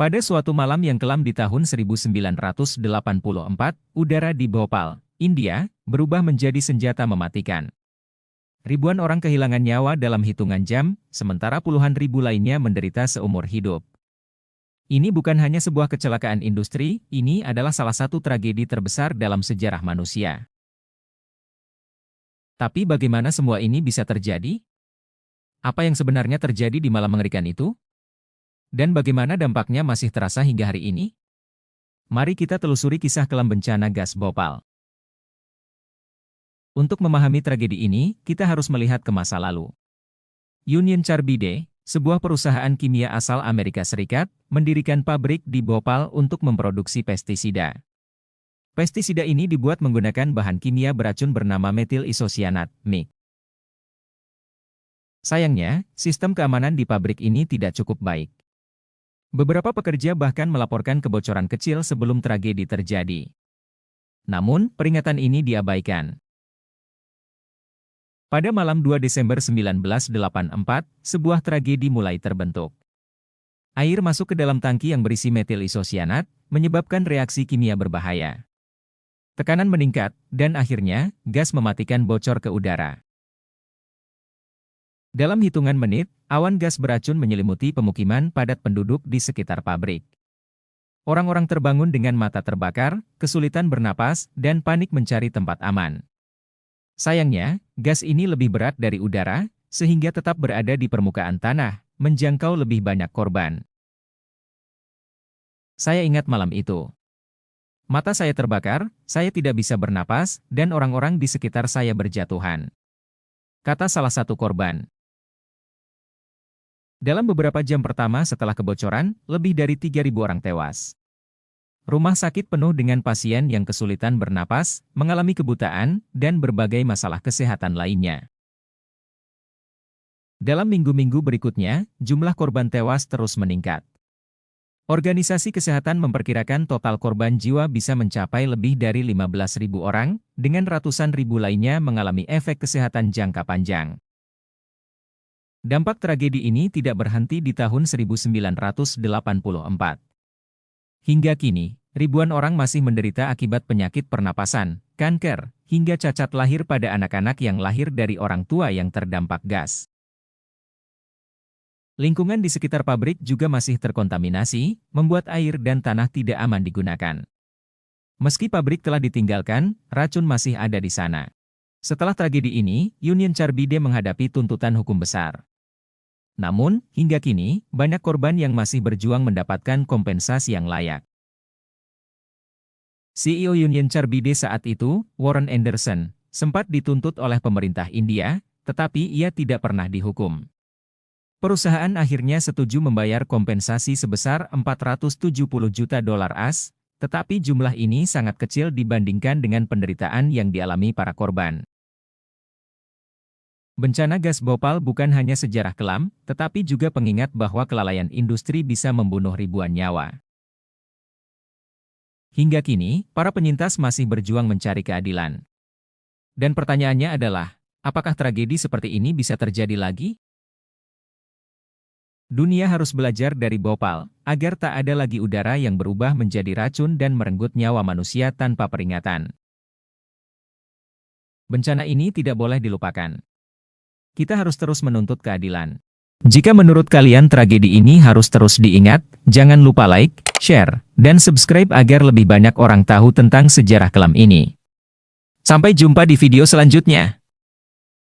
Pada suatu malam yang kelam di tahun 1984, udara di Bhopal, India, berubah menjadi senjata mematikan. Ribuan orang kehilangan nyawa dalam hitungan jam, sementara puluhan ribu lainnya menderita seumur hidup. Ini bukan hanya sebuah kecelakaan industri, ini adalah salah satu tragedi terbesar dalam sejarah manusia. Tapi bagaimana semua ini bisa terjadi? Apa yang sebenarnya terjadi di malam mengerikan itu? Dan bagaimana dampaknya masih terasa hingga hari ini? Mari kita telusuri kisah kelam bencana gas Bhopal. Untuk memahami tragedi ini, kita harus melihat ke masa lalu. Union Carbide, sebuah perusahaan kimia asal Amerika Serikat, mendirikan pabrik di Bhopal untuk memproduksi pestisida. Pestisida ini dibuat menggunakan bahan kimia beracun bernama metil isosianat, MIC. Sayangnya, sistem keamanan di pabrik ini tidak cukup baik. Beberapa pekerja bahkan melaporkan kebocoran kecil sebelum tragedi terjadi. Namun, peringatan ini diabaikan. Pada malam 2 Desember 1984, sebuah tragedi mulai terbentuk. Air masuk ke dalam tangki yang berisi metil isosianat, menyebabkan reaksi kimia berbahaya. Tekanan meningkat, dan akhirnya, gas mematikan bocor ke udara. Dalam hitungan menit, awan gas beracun menyelimuti pemukiman padat penduduk di sekitar pabrik. Orang-orang terbangun dengan mata terbakar, kesulitan bernapas, dan panik mencari tempat aman. Sayangnya, gas ini lebih berat dari udara, sehingga tetap berada di permukaan tanah, menjangkau lebih banyak korban. Saya ingat malam itu. Mata saya terbakar, saya tidak bisa bernapas, dan orang-orang di sekitar saya berjatuhan. Kata salah satu korban. Dalam beberapa jam pertama setelah kebocoran, lebih dari 3.000 orang tewas. Rumah sakit penuh dengan pasien yang kesulitan bernapas, mengalami kebutaan, dan berbagai masalah kesehatan lainnya. Dalam minggu-minggu berikutnya, jumlah korban tewas terus meningkat. Organisasi Kesehatan memperkirakan total korban jiwa bisa mencapai lebih dari 15.000 orang, dengan ratusan ribu lainnya mengalami efek kesehatan jangka panjang. Dampak tragedi ini tidak berhenti di tahun 1984. Hingga kini, ribuan orang masih menderita akibat penyakit pernapasan, kanker, hingga cacat lahir pada anak-anak yang lahir dari orang tua yang terdampak gas. Lingkungan di sekitar pabrik juga masih terkontaminasi, membuat air dan tanah tidak aman digunakan. Meski pabrik telah ditinggalkan, racun masih ada di sana. Setelah tragedi ini, Union Carbide menghadapi tuntutan hukum besar. Namun, hingga kini, banyak korban yang masih berjuang mendapatkan kompensasi yang layak. CEO Union Carbide saat itu, Warren Anderson, sempat dituntut oleh pemerintah India, tetapi ia tidak pernah dihukum. Perusahaan akhirnya setuju membayar kompensasi sebesar $470 juta AS, tetapi jumlah ini sangat kecil dibandingkan dengan penderitaan yang dialami para korban. Bencana gas Bhopal bukan hanya sejarah kelam, tetapi juga pengingat bahwa kelalaian industri bisa membunuh ribuan nyawa. Hingga kini, para penyintas masih berjuang mencari keadilan. Dan pertanyaannya adalah, apakah tragedi seperti ini bisa terjadi lagi? Dunia harus belajar dari Bhopal, agar tak ada lagi udara yang berubah menjadi racun dan merenggut nyawa manusia tanpa peringatan. Bencana ini tidak boleh dilupakan. Kita harus terus menuntut keadilan. Jika menurut kalian tragedi ini harus terus diingat, jangan lupa like, share, dan subscribe agar lebih banyak orang tahu tentang sejarah kelam ini. Sampai jumpa di video selanjutnya.